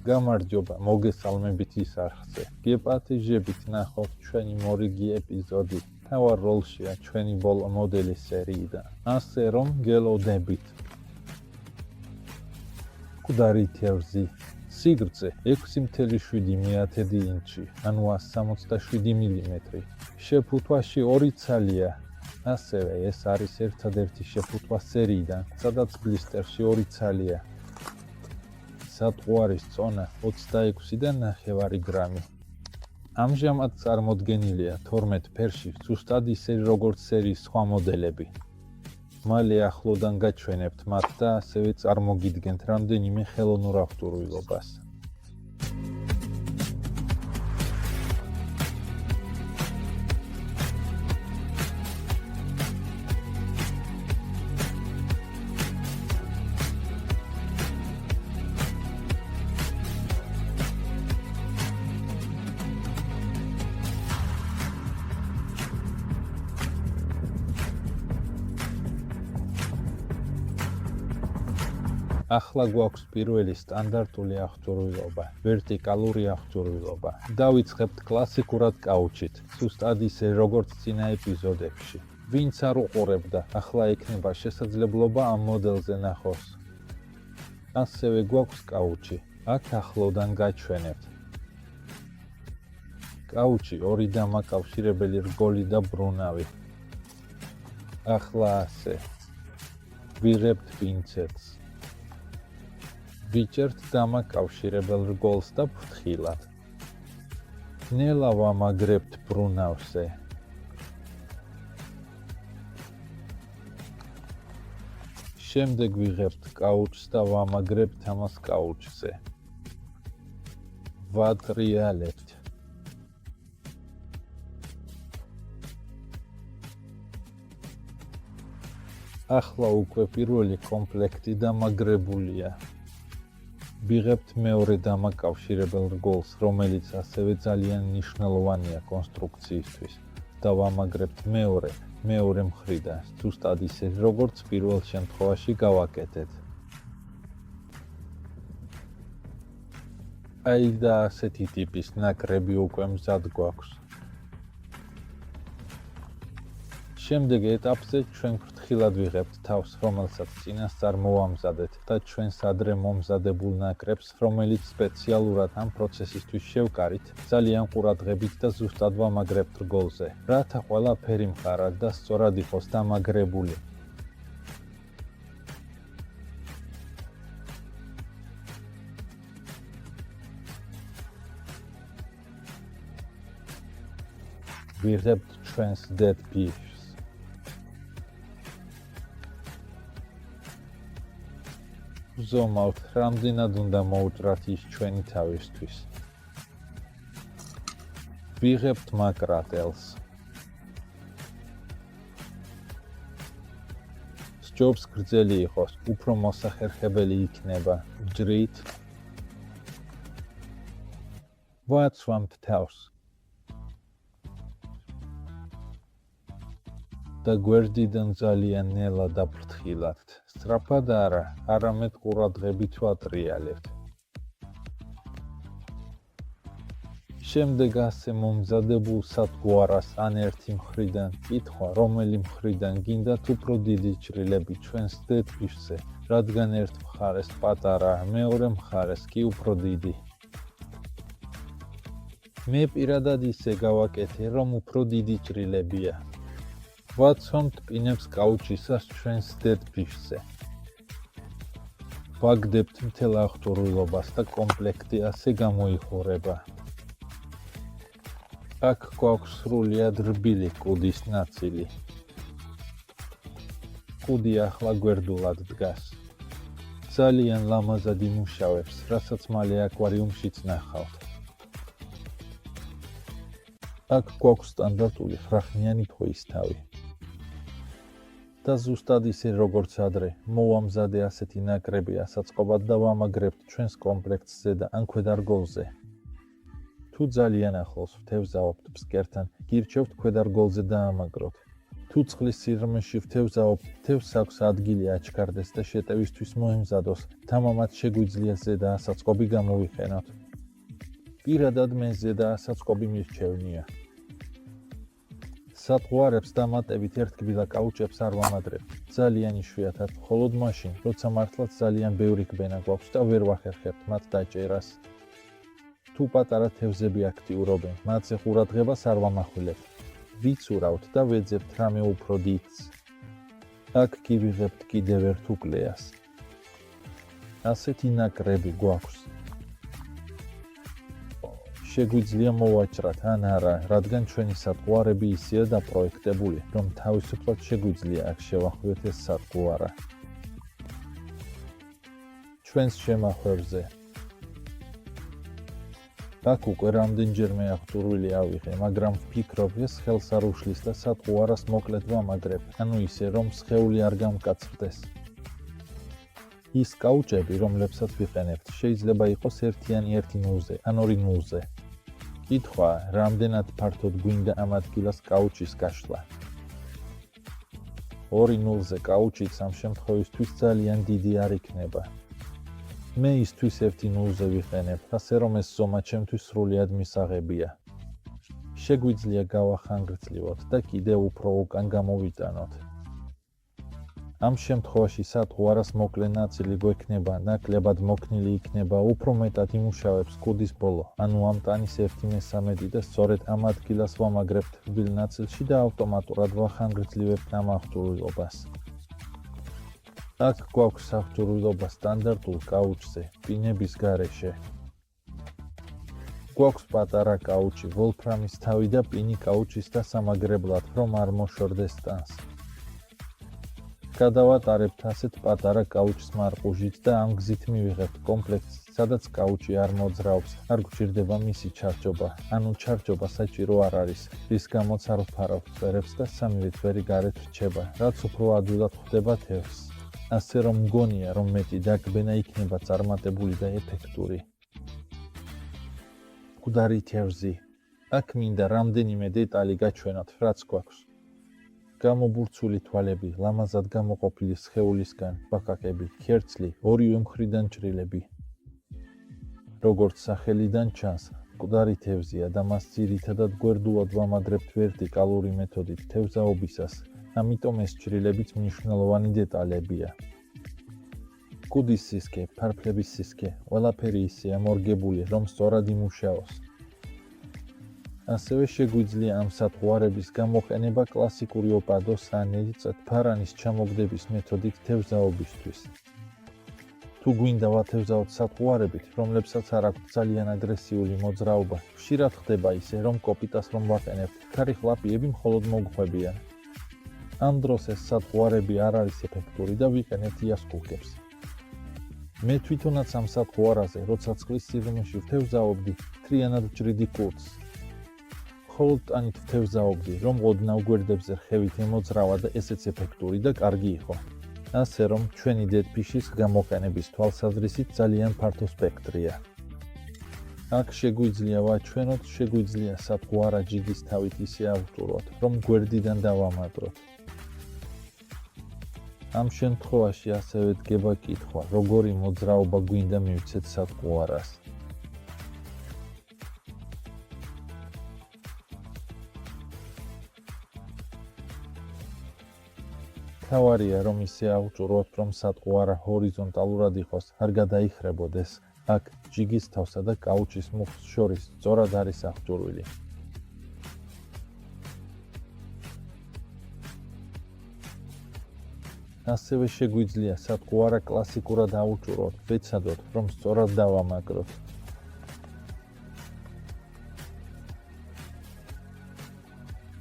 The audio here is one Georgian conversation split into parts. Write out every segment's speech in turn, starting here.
გამარჯობა, მოგესალმებით ის არხზე. გეპატიჟებით ნახოთ ჩვენი მორიგი ეპიზოდი. თავარ როლშია ჩვენი ბოლო მოდელი სერიიდან. ასე რომ გელოდებით. მკვდარი თევზი. სიგრძე 6.7 ინჩი, ანუ 167 მმ. შეფუთვაში 2 ცალია. ასევე ეს არის ერთადერთი შეფუთვა სერიიდან, სადაც ბლისტერში 2 ცალია. სატყუარის წონა 26.5 გრამი. ამჟამად წარმოდგენილია 12 ფერში, ზუსტად ისე როგორც სერიის სხვა მოდელები. მალე ახლოდან გაჩვენებთ მათ და ასევე წარმოგიდგენთ რამდენიმე ხელოვნურ აღჭურვილობას. ახლა გვაქვს პირველი სტანდარტული აღჭურვილობა, ვერტიკალური აღჭურვილობა. დავიწყებთ კლასიკურად კაუჩით, ზუსტად ისე როგორც წინა ეპიზოდებში. ვინც არ უყურებდა, ახლა ექნება შესაძლებლობა ამ მოდელზე ნახოს. ასევე გვაქვს კაუჩი, აქ ახლოდან გაჩვენებთ. კაუჩი 2 დამაკავშირებელი რგოლი და ბრუნავი. ახლა ასე. ვიღებთ პინცეტს. ვიჭერთ დამაკავშირებელ რგოლს და ფრთხილად. ნელა ვამაგრებთ ბრუნავზე. შემდეგ ვიღებთ კაუჩს და ვამაგრებთ ამას კაუჩზე. ვატრიალებთ. ახლა უკვე პირველი კომპლექტი დამაგრებულია. ვიღებთ მეორე დამაკავშირებელ რგოლს, რომელიც ასევე ძალიან მნიშვნელოვანია კონსტრუქციისთვის და ვამაგრებთ მეორე მხრიდან, ზუსტად ისე, როგორც პირველ შემთხვევაში გავაკეთეთ. აი და ასეთი ტიპის ნაკრები უკვე მზად გვაქვს. შემდეგ ეტაპზე ჩვენ ფრთხილად ვიღებთ თავს, რომელსაც წინასწარ მოვამზადეთ და ჩვენს ადრე მომზადებულ ნაკრებს, რომელიც სპეციალურად ამ პროცესისთვის შევკარით, ძალიან ყურადღებით და ზუსტად ვამაგრებთ რგოლზე, რათა ყველაფერი მყარად და სწორად იყოს დამაგრებული. ვიღებთ ჩვენს dead piece. ვზომავთ, რამდენად უნდა მოუჭრათ ის ჩვენი თავისთვის. ვიღებთ მაკრატელს. სჯობს გრძელი იყოს, უფრო მოსახერხებელი იქნება. ვჯრით. ვაცვამთ თავს. და გვერდიდან ძალიან ნელა და ფრთხილად. სწრაფად არა, არამედ ყურადღებით ვატრიალებთ. შემდეგ ასე მომზადებულ სათგუარას ან ერთი მხრიდან კითხვა, რომელი მხრიდან გინდათ უფრო დიდი ჭრილები ჩვენს დედფიშზე, რადგან ერთ მხარეს პატარა, მეორე მხარეს კი უფრო დიდი. მე პირადად ისე გავაკეთე, რომ უფრო დიდი ჭრილებია. ვაცვამთ პინებს კაუჩისას ჩვენს დედფიშზე. ვაგდებთ მთელ აღჭურვილობას და კომპლექტი ასე გამოიხურება. აქ გვაქვს სრულიად რბილი კუდის ნაწილი. კუდი ახლა გვერდულად დგას. ძალიან ლამაზად იმუშავებს, რასაც მალე აკვარიუმშიც ნახავთ. აქ გვაქვს სტანდარტული ხრახნიანი ფოის თავი. და ზუსტად ისე როგორც ადრე, მოვამზადე ასეთი ნაკრები ასაწყობად და ვამაგრებთ ჩვენს კომპლექტს ზედა ან ქვედა რგოლზე. თუ ძალიან ახლოს ვთევზაობთ ფსკერთან, გირჩევთ ქვედა რგოლზე დაამაგროთ. თუ წყლის სიღრმეში ვთევზაობ, თევზს აქვს ადგილი აჩქარდეს და შეტევისთვის მოემზადოს, თამამად შეგვიძლია ზედა ასაწყობი გამოვიყენოთ. პირადად მე ზედა ასაწყობი მირჩევნია. სატყუარებს დამატებით ერთკბილა კაუჭებს არ ვამაგრებ. ძალიან იშვიათად, მხოლოდ მაშინ, როცა მართლაც ძალიან ბევრი გბენა გვაქვს და ვერ ვახერხებთ მათ დაჭერას. თუ პატარა თევზები აქტიურობენ, მათზე ყურადღებას არ ვამახვილებთ. ვიცურავთ და ვეძებთ რამე უფრო დიდს. აქ კი ვიღებთ კიდევ ერთ უკლეას. ასეთი ნაკრები გვაქვს. შეგვიძლია მოვაჭრათ ან არა, რადგან ჩვენი სატყუარები ისეა დაპროექტებული, რომ თავისუფლად შეგვიძლია აქ შევახვიოთ ეს სატყუარა. ჩვენს შემახვევზე. აქ უკვე რამდენჯერმე აღჭურვილი ავიღე, მაგრამ ვფიქრობ, ეს ხელს არ უშლის და სატყუარას მოკლედ ვამაგრებ, ანუ ისე, რომ სხეული არ გამკაცრდეს. ის კაუჭები, რომლებსაც ვიყენებთ, შეიძლება იყოს ერთიანი ერთი ნულზე, ან ორი ნულზე. კითხვაა, რამდენად ფართოდ გვინდა ამ ადგილას კაუჩის გაშლა. ორი ნულზე კაუჩიც ამ შემთხვევისთვის ძალიან დიდი არ იქნება. მე ისთვის ერთი ნულზე ვიყენებ, ასე რომ ეს ზომა ჩემთვის სრულიად მისაღებია. შეგვიძლია გავახანგრძლივოთ და კიდევ უფრო უკან გამოვიტანოთ. ამ შემთხვევაში სატყუარას მოკლე ნაწილი გვექნება, ნაკლებად მოქნილი იქნება, უფრო მეტად იმუშავებს კუდის ბოლო, ანუ ამ ტანის 1/3 და სწორედ ამ ადგილას ვამაგრებთ რბილ ნაწილში და ავტომატურად ვახანგრძლივებთ ამ აღჭურვილობას. აქ გვაქვს აღჭურვილობა სტანდარტულ კაუჩზე, პინების გარეშე. გვაქვს პატარა კაუჩი, ვოლფრამის თავი და პინი კაუჩის დასამაგრებლად, რომ არ მოშორდეს ტანს. გადავატარებთ ასეთ პატარა კაუჩს მარყუჟით და ამ გზით მივიღებთ კომპლექტს, სადაც კაუჩი არ მოძრაობს, არ გვჭირდება მისი ჩარჯობა, ანუ ჩარჯობა საჭირო არ არის, რის გამოც არ ვფარავთ წვერებს და სამივე წვერი გარეთ რჩება, რაც უფრო ადვილად ხვდება თევზს. ასე რომ მგონია, რომ მეტი დაგბენა იქნება წარმატებული და ეფექტური. მკვდარი თევზი. აქ მინდა რამდენიმე დეტალი გაჩვენოთ, რაც გვაქვს. გამობურცული თვალები, ლამაზად გამოყოფილი სხეულისგან, ბაყაყები, ქერცლი, ორივე მხრიდან ჭრილები. როგორც სახელიდან ჩანს, მკვდარი თევზია და მას ძირითადად გვერდულად ვამაგრებთ ვერტიკალური მეთოდით თევზაობისას, ამიტომ ეს ჭრილებიც მნიშვნელოვანი დეტალებია. კუდის სისქე, ფარფლების სისქე, ყველაფერი ისეა მორგებული, რომ სწორად იმუშაოს. ასევე შეგვიძლია ამ სატყუარების გამოყენება კლასიკური ოპადოს ან წათფარანის ჩამოგდების მეთოდით თევზაობისთვის. თუ გვინდა ვათევზაოთ სატყუარებით, რომლებსაც არ აქვთ ძალიან აგრესიული მოძრაობა, ხშირად ხდება ისე, რომ კოპიტას რომ ვაყენებთ, ქარი ხლაპიები მხოლოდ მოგხვებიან. ამ დროს ეს სატყუარები არ არის ეფექტური და ვიყენებთ იასკულკებს. მე თვითონაც ამ სატყუარაზე, როცა წყლის სიღრმეში ვთევზაობდი, მთლიანად ვჭრიდი კურდს. მხოლოდ ტანით ვთევზაობდი, რომ ოდნავ გვერდებზე რხევით ემოძრავა და ესეც ეფექტური და კარგი იყო. ასე რომ, ჩვენი დედფიშის გამოყენების თვალსაზრისით ძალიან ფართო სპექტრია. აქ შეგვიძლია ვაჩვენოთ, შეგვიძლია სატყუარა ჯიგის თავით ისე ავტუროთ, რომ გვერდიდან დავამაგროთ. ამ შემთხვევაში ასევე დგება კითხვა, როგორი მოძრაობა გვინდა მივცეთ სატყუარას. თავარია, რომ ისე ავჭუროთ, რომ სატყუარა ჰორიზონტალურად იყოს, არ გადაიხრებოდეს. აქ ჯიგის თავსა და კაუჩის მუხს შორის სწორად არის აღჭურვილი. ასევე შეგვიძლია სატყუარა კლასიკურად ავჭუროთ, ვეცადოთ, რომ სწორად დავამაგროთ.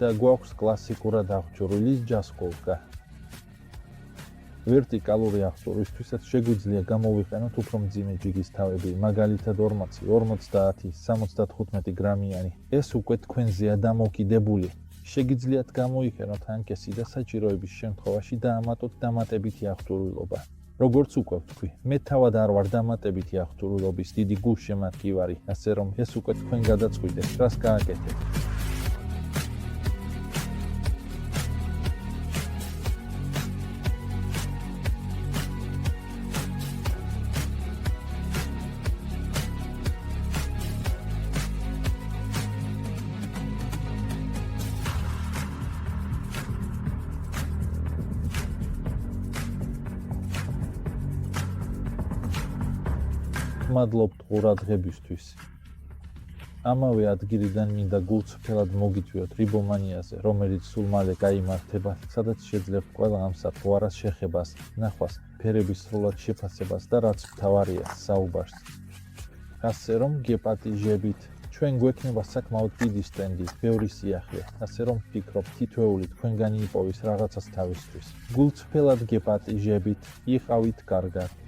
და გვაქვს კლასიკურად აღჭურვილი ჯასკოვკა. ვერტიკალური აღჭურვისთვისაც შეგვიძლია გამოვიყენოთ უფრო მძიმე ჯიგის თავები, მაგალითად 40, 50, 75 გრამიანი. ეს უკვე თქვენზეა დამოკიდებული. შეგიძლიათ გამოიყენოთ ანკესი და საჭიროების შემთხვევაში დაამატოთ დამატებითი აღჭურვილობა. როგორც უკვე ვთქვი, მე თავად არ ვარ დამატებითი აღჭურვილობის დიდი გულშემატკივარი, ასე რომ ეს უკვე თქვენ გადაწყვიტეთ, რას გააკეთებთ. მადლობთ ყურადღებისთვის. ამავე ადგილიდან მინდა გულწრფელად მოგიწვიოთ რიბომანიაზე, რომელიც სულ მალე გაიმართება, სადაც შეძლებთ ყველა ამ სათხოვარას შეხებას, ნახვას, ფერების სრულად შეფასებას და რაც მთავარია, საუბარს. ასე რომ გეპატიჟებით, ჩვენ გვექნება საკმაოდ დიდი სტენდი, ბევრი სიახლე, ასე რომ ვფიქრობ, თითოეული თქვენგანი იპოვის რაღაცას თავისთვის. გულწრფელად გეპატიჟებით, იყავით კარგად.